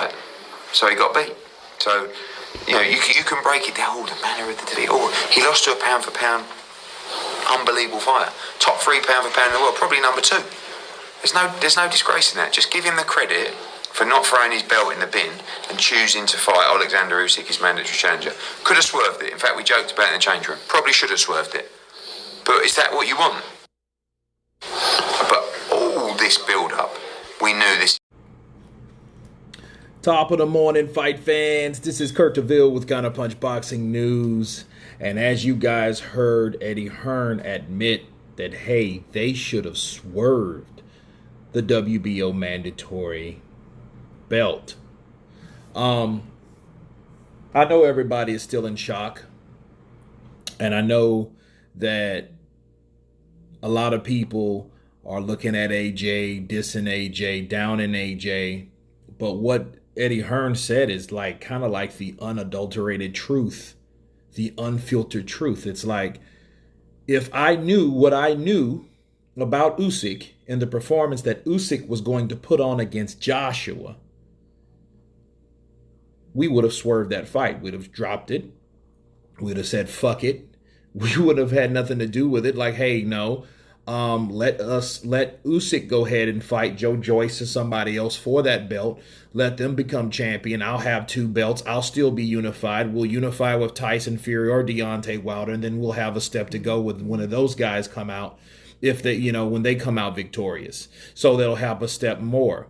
right. So he got beat. So, you can break it down. The manner of the defeat. He lost to a pound for pound, unbelievable fighter. Top 3 pound for pound in the world, probably number 2. There's no disgrace in that. Just give him the credit for not throwing his belt in the bin and choosing to fight Oleksandr Usyk, his mandatory challenger. Could have swerved it. In fact, we joked about it in the change room. Probably should have swerved it. But is that what you want? But all this build-up, we knew this. Top of the morning, fight fans. This is Kurt DeVille with Counterpunched Boxing News. And as you guys heard Eddie Hearn admit that, hey, they should have swerved the WBO mandatory belt. I know everybody is still in shock. And I know that a lot of people are looking at AJ, dissing AJ, downing AJ. But what Eddie Hearn said is kind of like the unadulterated truth, the unfiltered truth. It's like, if I knew what I knew about Usyk and the performance that Usyk was going to put on against Joshua, we would have swerved that fight. We'd have dropped it. We'd have said, fuck it. We would have had nothing to do with it. Like, hey, no, let Usyk go ahead and fight Joe Joyce or somebody else for that belt. Let them become champion. I'll have 2 belts. I'll still be unified. We'll unify with Tyson Fury or Deontay Wilder, and then we'll have a step to go with one of those guys come out if they, when they come out victorious. So they'll have a step more.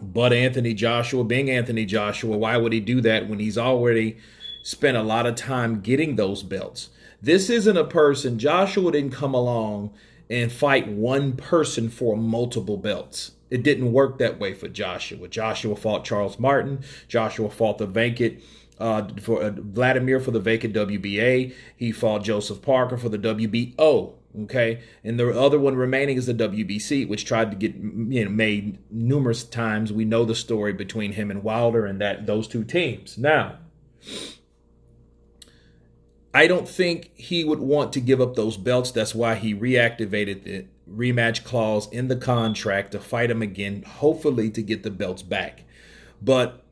But Anthony Joshua, being Anthony Joshua, why would he do that when he's already spent a lot of time getting those belts? This isn't a person. Joshua didn't come along and fight one person for multiple belts. It didn't work that way for Joshua. Joshua fought Charles Martin. Joshua fought the vacant Vladimir for the vacant WBA. He fought Joseph Parker for the WBO. Okay, and the other one remaining is the WBC, which tried to get made numerous times. We know the story between him and Wilder and those 2 teams. Now, I don't think he would want to give up those belts. That's why he reactivated the rematch clause in the contract to fight him again, hopefully to get the belts back. But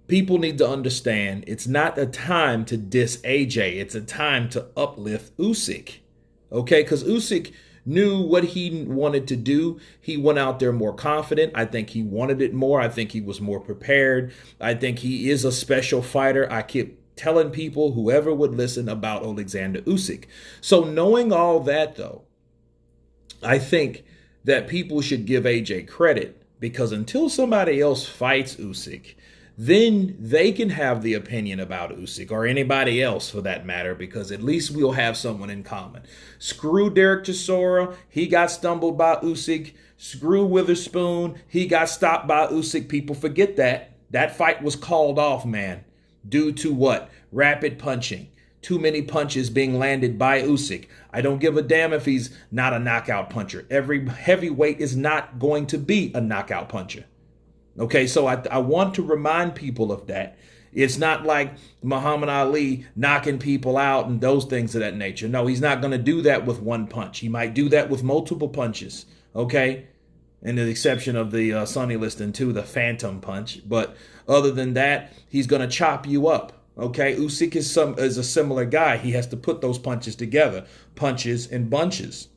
people need to understand it's not a time to diss AJ. It's a time to uplift Usyk. Okay, because Usyk knew what he wanted to do. He went out there more confident. I think he wanted it more. I think he was more prepared. I think he is a special fighter. I keep telling people, whoever would listen, about Oleksandr Usyk. So knowing all that, though, I think that people should give AJ credit, because until somebody else fights Usyk, then they can have the opinion about Usyk, or anybody else for that matter, because at least we'll have someone in common. Screw Derek Chisora, he got stumbled by Usyk. Screw Witherspoon, he got stopped by Usyk. People forget that. That fight was called off, man. Due to what? Rapid punching. Too many punches being landed by Usyk. I don't give a damn if he's not a knockout puncher. Every heavyweight is not going to be a knockout puncher. Okay, so I want to remind people of that. It's not like Muhammad Ali knocking people out and those things of that nature. No, he's not going to do that with one punch. He might do that with multiple punches, okay? And the exception of the Sonny Liston too, the phantom punch. But other than that, he's going to chop you up. Okay, Usyk is a similar guy. He has to put those punches together, punches and bunches.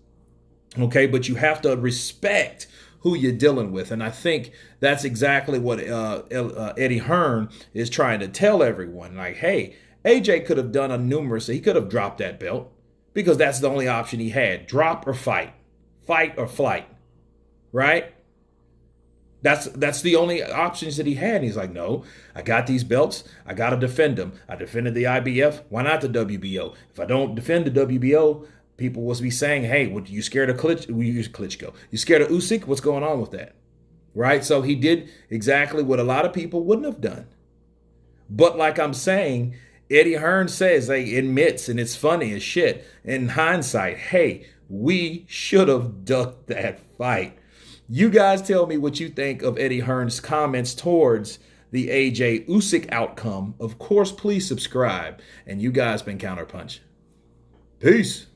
Okay, but you have to respect who you're dealing with. And I think that's exactly what Eddie Hearn is trying to tell everyone. Like, hey, AJ could have done he could have dropped that belt, because that's the only option he had. Drop or fight. Fight or flight. Right? That's the only options that he had. And he's like, no, I got these belts. I got to defend them. I defended the IBF. Why not the WBO? If I don't defend the WBO, people will be saying, hey, what, you scared of Klitschko? You scared of Usyk? What's going on with that? Right? So he did exactly what a lot of people wouldn't have done. But like I'm saying, Eddie Hearn says, he admits, and it's funny as shit, in hindsight, hey, we should have ducked that fight. You guys tell me what you think of Eddie Hearn's comments towards the AJ Usyk outcome. Of course, please subscribe. And you guys been Counterpunched. Peace.